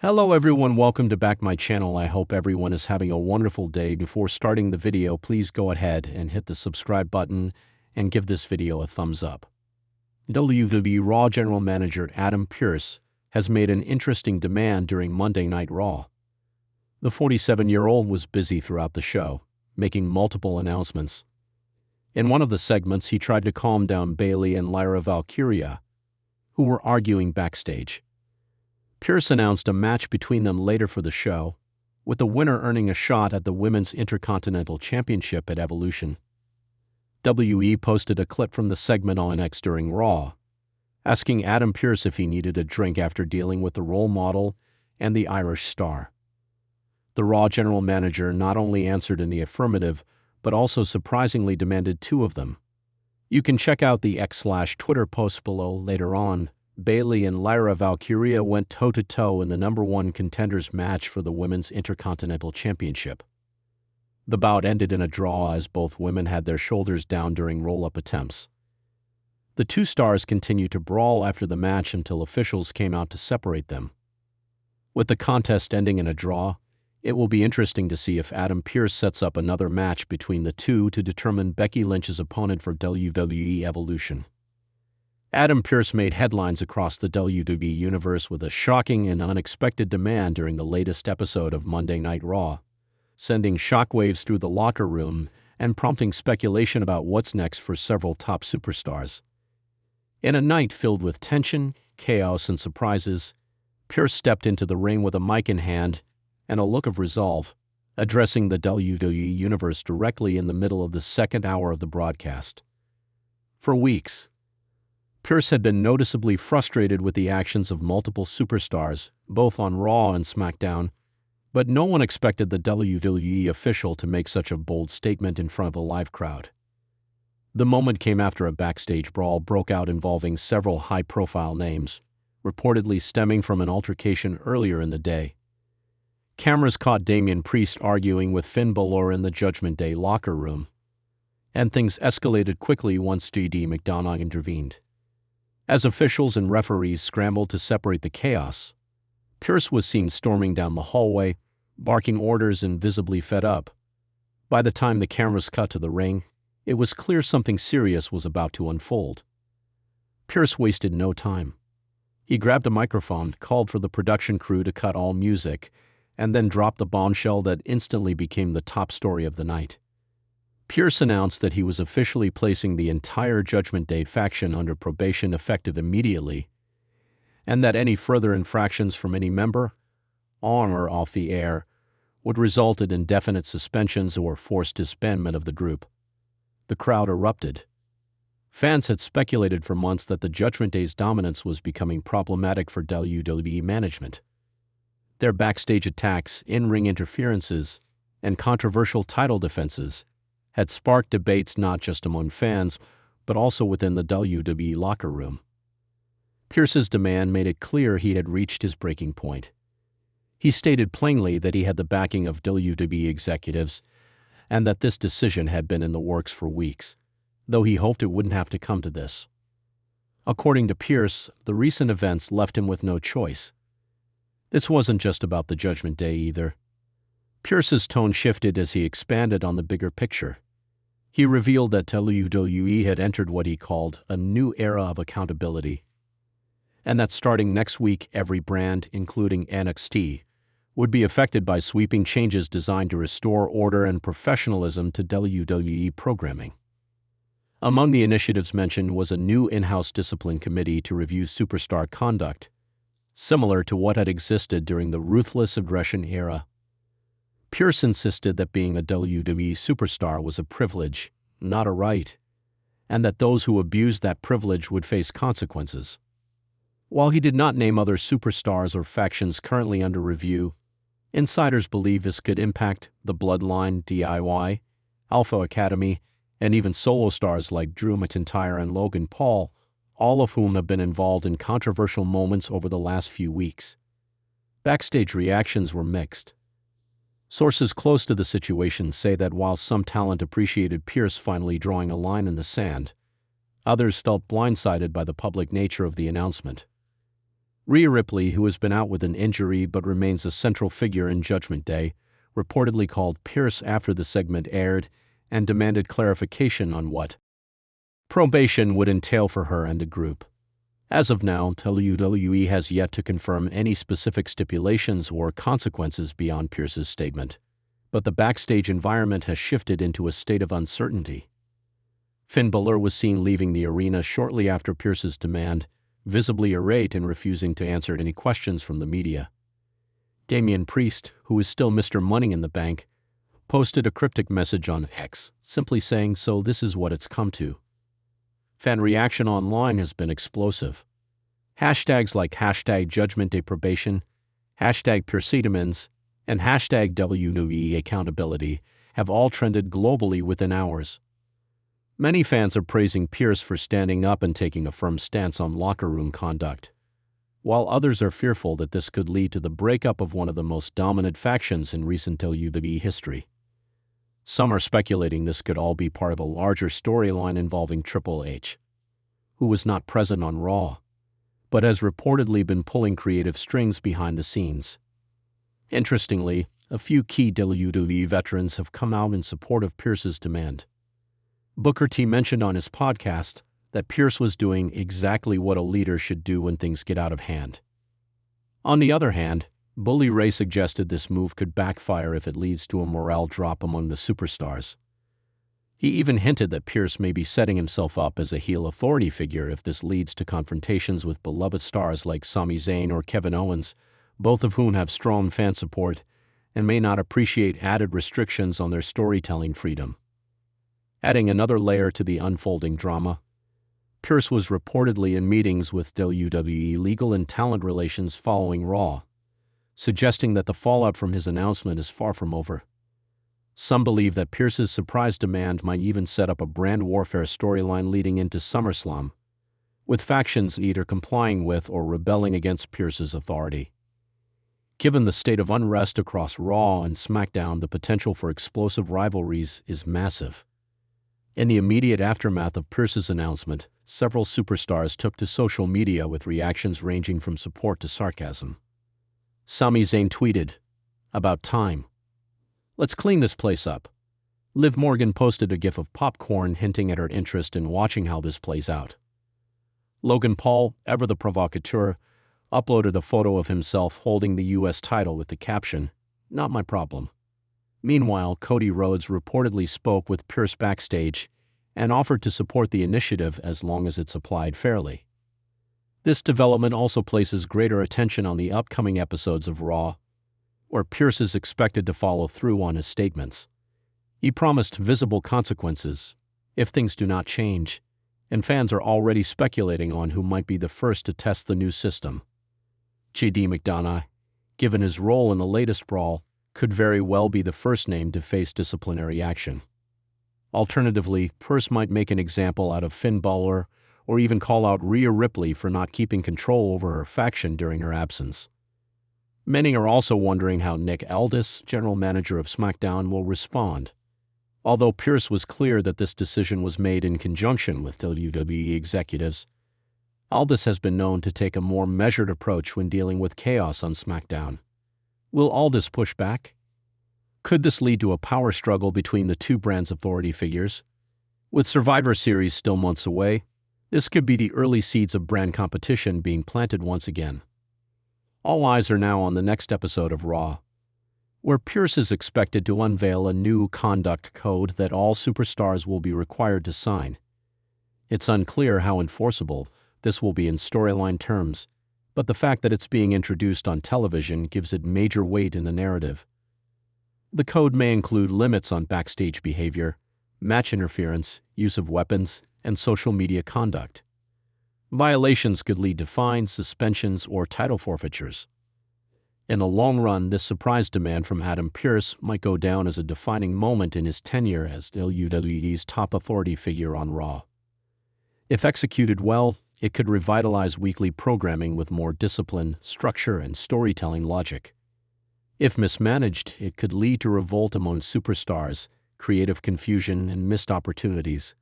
Hello everyone, welcome to back my channel. I hope everyone is having a wonderful day. Before starting the video, please go ahead and hit the subscribe button and give this video a thumbs up. WWE Raw General Manager Adam Pearce has made an interesting demand during Monday Night Raw. The 47-year-old was busy throughout the show, making multiple announcements. In one of the segments, he tried to calm down Bayley and Lyra Valkyria, who were arguing backstage. Pearce announced a match between them later for the show, with the winner earning a shot at the Women's Intercontinental Championship at Evolution. WWE posted a clip from the segment on X during Raw, asking Adam Pearce if he needed a drink after dealing with the role model and the Irish star. The Raw general manager not only answered in the affirmative, but also surprisingly demanded two of them. You can check out the X/Twitter post below later on. Bayley and Lyra Valkyria went toe-to-toe in the #1 contenders match for the Women's Intercontinental Championship. The bout ended in a draw as both women had their shoulders down during roll-up attempts. The two stars continued to brawl after the match until officials came out to separate them. With the contest ending in a draw, it will be interesting to see if Adam Pearce sets up another match between the two to determine Becky Lynch's opponent for WWE Evolution. Adam Pearce made headlines across the WWE universe with a shocking and unexpected demand during the latest episode of Monday Night Raw, sending shockwaves through the locker room and prompting speculation about what's next for several top superstars. In a night filled with tension, chaos, and surprises, Pearce stepped into the ring with a mic in hand and a look of resolve, addressing the WWE universe directly in the middle of the second hour of the broadcast. For weeks, Pearce had been noticeably frustrated with the actions of multiple superstars, both on Raw and SmackDown, but no one expected the WWE official to make such a bold statement in front of a live crowd. The moment came after a backstage brawl broke out involving several high-profile names, reportedly stemming from an altercation earlier in the day. Cameras caught Damian Priest arguing with Finn Balor in the Judgment Day locker room, and things escalated quickly once JD McDonagh intervened. As officials and referees scrambled to separate the chaos, Pearce was seen storming down the hallway, barking orders and visibly fed up. By the time the cameras cut to the ring, it was clear something serious was about to unfold. Pearce wasted no time. He grabbed a microphone, called for the production crew to cut all music, and then dropped the bombshell that instantly became the top story of the night. Pearce announced that he was officially placing the entire Judgment Day faction under probation effective immediately, and that any further infractions from any member, on or off the air, would result in indefinite suspensions or forced disbandment of the group. The crowd erupted. Fans had speculated for months that the Judgment Day's dominance was becoming problematic for WWE management. Their backstage attacks, in-ring interferences, and controversial title defenses had sparked debates not just among fans, but also within the WWE locker room. Pearce's demand made it clear he had reached his breaking point. He stated plainly that he had the backing of WWE executives and that this decision had been in the works for weeks, though he hoped it wouldn't have to come to this. According to Pearce, the recent events left him with no choice. This wasn't just about the Judgment Day either. Pearce's tone shifted as he expanded on the bigger picture. He revealed that WWE had entered what he called a new era of accountability, and that starting next week every brand, including NXT, would be affected by sweeping changes designed to restore order and professionalism to WWE programming. Among the initiatives mentioned was a new in-house discipline committee to review superstar conduct, similar to what had existed during the ruthless aggression era. Pearce insisted that being a WWE superstar was a privilege, not a right, and that those who abused that privilege would face consequences. While he did not name other superstars or factions currently under review, insiders believe this could impact the Bloodline, DIY, Alpha Academy, and even solo stars like Drew McIntyre and Logan Paul, all of whom have been involved in controversial moments over the last few weeks. Backstage reactions were mixed. Sources close to the situation say that while some talent appreciated Pearce finally drawing a line in the sand, others felt blindsided by the public nature of the announcement. Rhea Ripley, who has been out with an injury but remains a central figure in Judgment Day, reportedly called Pearce after the segment aired and demanded clarification on what probation would entail for her and the group. As of now, WWE has yet to confirm any specific stipulations or consequences beyond Pearce's statement, but the backstage environment has shifted into a state of uncertainty. Finn Balor was seen leaving the arena shortly after Pearce's demand, visibly irate and refusing to answer any questions from the media. Damian Priest, who is still Mr. Money in the Bank, posted a cryptic message on X, simply saying, "So this is what it's come to." Fan reaction online has been explosive. Hashtags like #JudgmentDayProbation, #Pearceedemans, and #WWE Accountability have all trended globally within hours. Many fans are praising Pearce for standing up and taking a firm stance on locker room conduct, while others are fearful that this could lead to the breakup of one of the most dominant factions in recent WWE history. Some are speculating this could all be part of a larger storyline involving Triple H, who was not present on Raw, but has reportedly been pulling creative strings behind the scenes. Interestingly, a few key WWE veterans have come out in support of Pearce's demand. Booker T mentioned on his podcast that Pearce was doing exactly what a leader should do when things get out of hand. On the other hand, Bully Ray suggested this move could backfire if it leads to a morale drop among the superstars. He even hinted that Pearce may be setting himself up as a heel authority figure if this leads to confrontations with beloved stars like Sami Zayn or Kevin Owens, both of whom have strong fan support and may not appreciate added restrictions on their storytelling freedom. Adding another layer to the unfolding drama, Pearce was reportedly in meetings with WWE legal and talent relations following Raw, suggesting that the fallout from his announcement is far from over. Some believe that Pearce's surprise demand might even set up a brand warfare storyline leading into SummerSlam, with factions either complying with or rebelling against Pearce's authority. Given the state of unrest across Raw and SmackDown, the potential for explosive rivalries is massive. In the immediate aftermath of Pearce's announcement, several superstars took to social media with reactions ranging from support to sarcasm. Sami Zayn tweeted, "About time. Let's clean this place up." Liv Morgan posted a gif of popcorn hinting at her interest in watching how this plays out. Logan Paul, ever the provocateur, uploaded a photo of himself holding the U.S. title with the caption, "Not my problem." Meanwhile, Cody Rhodes reportedly spoke with Pearce backstage and offered to support the initiative as long as it's applied fairly. This development also places greater attention on the upcoming episodes of Raw, where Pearce is expected to follow through on his statements. He promised visible consequences if things do not change, and fans are already speculating on who might be the first to test the new system. J.D. McDonough, given his role in the latest brawl, could very well be the first name to face disciplinary action. Alternatively, Pearce might make an example out of Finn Balor or even call out Rhea Ripley for not keeping control over her faction during her absence. Many are also wondering how Nick Aldis, general manager of SmackDown, will respond. Although Pearce was clear that this decision was made in conjunction with WWE executives, Aldis has been known to take a more measured approach when dealing with chaos on SmackDown. Will Aldis push back? Could this lead to a power struggle between the two brands' authority figures? With Survivor Series still months away, this could be the early seeds of brand competition being planted once again. All eyes are now on the next episode of Raw, where Pearce is expected to unveil a new conduct code that all superstars will be required to sign. It's unclear how enforceable this will be in storyline terms, but the fact that it's being introduced on television gives it major weight in the narrative. The code may include limits on backstage behavior, match interference, use of weapons, and social media conduct. Violations could lead to fines, suspensions, or title forfeitures. In the long run, this surprise demand from Adam Pearce might go down as a defining moment in his tenure as WWE's top authority figure on Raw. If executed well, it could revitalize weekly programming with more discipline, structure, and storytelling logic. If mismanaged, it could lead to revolt among superstars, creative confusion, and missed opportunities.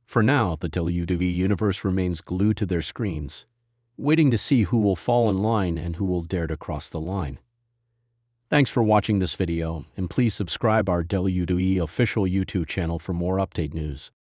For now, the WWE universe remains glued to their screens, waiting to see who will fall in line and who will dare to cross the line. Thanks for watching this video, and please subscribe our WWE official YouTube channel for more update news.